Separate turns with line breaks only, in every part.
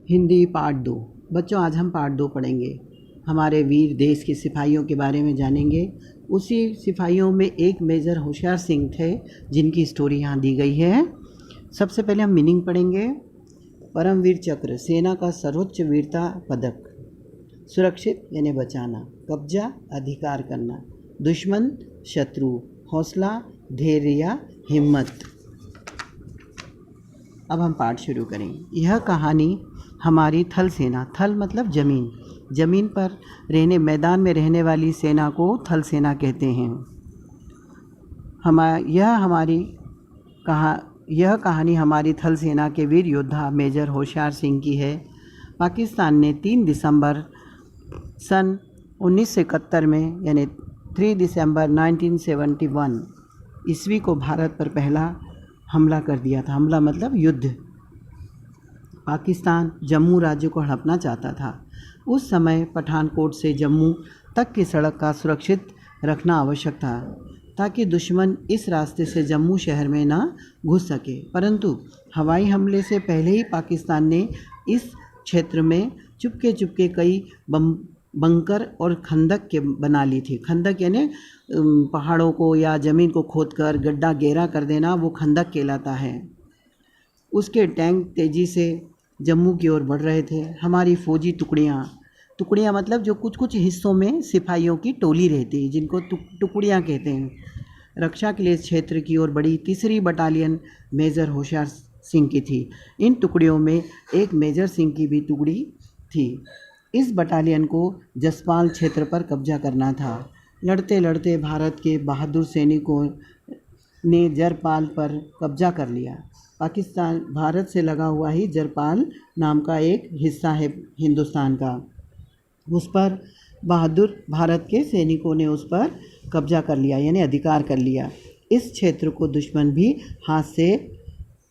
Hindi part 2। बच्चों, आज हम पार्ट 2 पढ़ेंगे। हमारे वीर देश के सिपाहियों के बारे में जानेंगे। उसी सिपाहियों में एक मेजर होशियार सिंह थे जिनकी स्टोरी यहाँ दी गई है। सबसे पहले हम मीनिंग पढ़ेंगे। परमवीर चक्र सेना का सर्वोच्च वीरता पदक। सुरक्षित यानी बचाना, कब्जा अधिकार करना, दुश्मन शत्रु, हौसला धैर्य या हिम्मत। अब हम पाठ शुरू करें। यह कहानी हमारी थल सेना, थल मतलब ज़मीन, ज़मीन पर मैदान में रहने वाली सेना को थल सेना कहते हैं। यह कहानी हमारी थल सेना के वीर योद्धा मेजर होशियार सिंह की है। पाकिस्तान ने 3 दिसंबर सन 1971 में यानी 3 दिसंबर 1971 ईस्वी को भारत पर पहला हमला कर दिया था। हमला मतलब युद्ध। पाकिस्तान जम्मू राज्य को हड़पना चाहता था। उस समय पठानकोट से जम्मू तक की सड़क का सुरक्षित रखना आवश्यक था ताकि दुश्मन इस रास्ते से जम्मू शहर में न घुस सके। परंतु हवाई हमले से पहले ही पाकिस्तान ने इस क्षेत्र में चुपके चुपके कई बंकर और खंदक के बना ली थी। खंदक यानी पहाड़ों को या ज़मीन को खोदकर गड्ढा गहरा कर देना, वो खंदक कहलाता है। उसके टैंक तेज़ी से जम्मू की ओर बढ़ रहे थे। हमारी फौजी टुकड़ियाँ मतलब जो कुछ कुछ हिस्सों में सिपाहियों की टोली रहती है, जिनको टुकड़ियाँ कहते हैं, रक्षा के लिए इस क्षेत्र की ओर बढ़ी। 3री बटालियन मेजर होशियार सिंह की थी। इन टुकड़ियों में एक मेजर सिंह की भी टुकड़ी थी। इस बटालियन को जसपाल क्षेत्र पर कब्जा करना था। लड़ते लड़ते भारत के बहादुर सैनिकों ने जरपाल पर कब्जा कर लिया। पाकिस्तान भारत से लगा हुआ ही जरपाल नाम का एक हिस्सा है हिंदुस्तान का। उस पर बहादुर भारत के सैनिकों ने उस पर कब्जा कर लिया यानी अधिकार कर लिया। इस क्षेत्र को दुश्मन भी हाथ से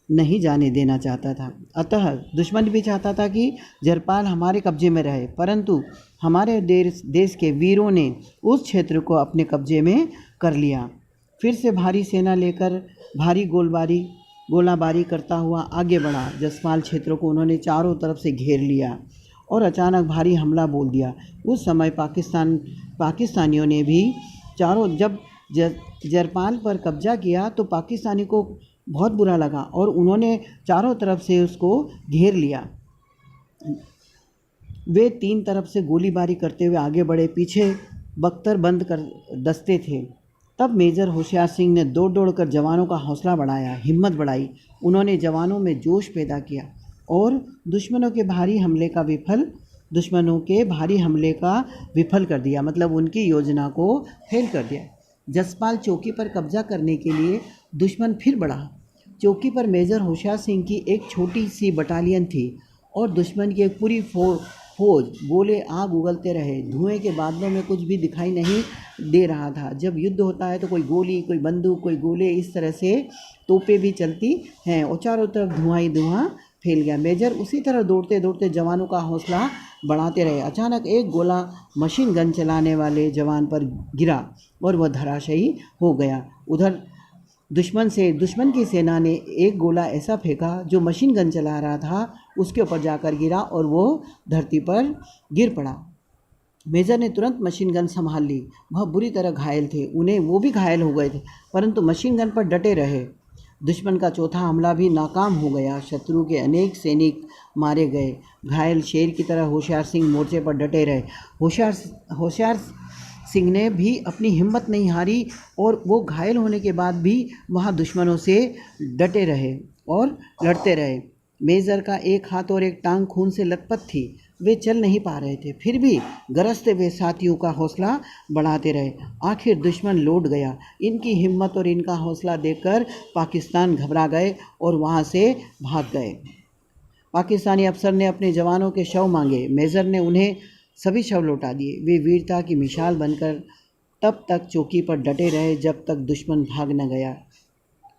नहीं जाने देना चाहता था। अतः दुश्मन भी चाहता था कि जरपाल हमारे कब्जे में रहे, परंतु हमारे देश के वीरों ने उस क्षेत्र को अपने कब्जे में कर लिया। फिर से भारी सेना लेकर भारी गोलाबारी करता हुआ आगे बढ़ा। जसपाल क्षेत्र को उन्होंने चारों तरफ से घेर लिया और अचानक भारी हमला बोल दिया। उस समय पाकिस्तानियों ने भी जब जरपाल पर कब्जा किया तो पाकिस्तानी को बहुत बुरा लगा और उन्होंने चारों तरफ से उसको घेर लिया। वे 3 तरफ से गोलीबारी करते हुए आगे बढ़े। पीछे बख्तर बंद कर दस्ते थे। तब मेजर होशियार सिंह ने दौड़ कर जवानों का हौसला बढ़ाया, हिम्मत बढ़ाई। उन्होंने जवानों में जोश पैदा किया और दुश्मनों के भारी हमले का विफल कर दिया, मतलब उनकी योजना को फेल कर दिया। जसपाल चौकी पर कब्जा करने के लिए दुश्मन फिर बढ़ा। चौकी पर मेजर होशियार सिंह की एक छोटी सी बटालियन थी और दुश्मन की एक पूरी फौज। गोले आग उगलते रहे। धुएं के बादलों में कुछ भी दिखाई नहीं दे रहा था। जब युद्ध होता है तो कोई गोली, कोई बंदूक, कोई गोले, इस तरह से तोपें भी चलती हैं और चारों तरफ धुआं ही धुआं फैल गया। मेजर उसी तरह दौड़ते दौड़ते जवानों का हौसला बढ़ाते रहे। अचानक एक गोला मशीन गन चलाने वाले जवान पर गिरा और वह धराशायी हो गया। उधर दुश्मन की सेना ने एक गोला ऐसा फेंका जो मशीन गन चला रहा था उसके ऊपर जाकर गिरा और वो धरती पर गिर पड़ा। मेजर ने तुरंत मशीन गन संभाल ली। वह बुरी तरह घायल थे, वो भी घायल हो गए थे, परंतु मशीन गन पर डटे रहे। दुश्मन का चौथा हमला भी नाकाम हो गया। शत्रु के अनेक सैनिक मारे गए। घायल शेर की तरह होशियार सिंह मोर्चे पर डटे रहे। होशियार सिंह ने भी अपनी हिम्मत नहीं हारी और वो घायल होने के बाद भी वहाँ दुश्मनों से डटे रहे और लड़ते रहे। मेजर का एक हाथ और एक टांग खून से लथपथ थी। वे चल नहीं पा रहे थे, फिर भी गरजते हुए साथियों का हौसला बढ़ाते रहे। आखिर दुश्मन लौट गया। इनकी हिम्मत और इनका हौसला देखकर पाकिस्तान घबरा गए और वहाँ से भाग गए। पाकिस्तानी अफसर ने अपने जवानों के शव मांगे। मेजर ने उन्हें सभी शव लौटा दिए। वे वीरता की मिसाल बनकर तब तक चौकी पर डटे रहे जब तक दुश्मन भाग न गया।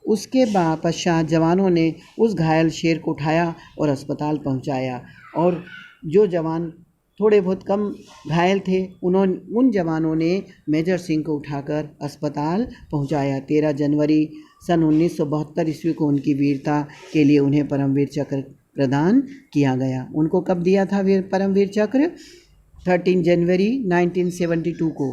उसके पश्चात जवानों ने उस घायल शेर को उठाया और अस्पताल पहुंचाया और जो जवान थोड़े बहुत कम घायल थे उन जवानों ने मेजर सिंह को उठाकर अस्पताल पहुंचाया। 13 जनवरी सन 1972 ईस्वी को उनकी वीरता के लिए उन्हें परमवीर चक्र प्रदान किया गया। उनको कब दिया था वीर परमवीर चक्र? 13 जनवरी 1972 को।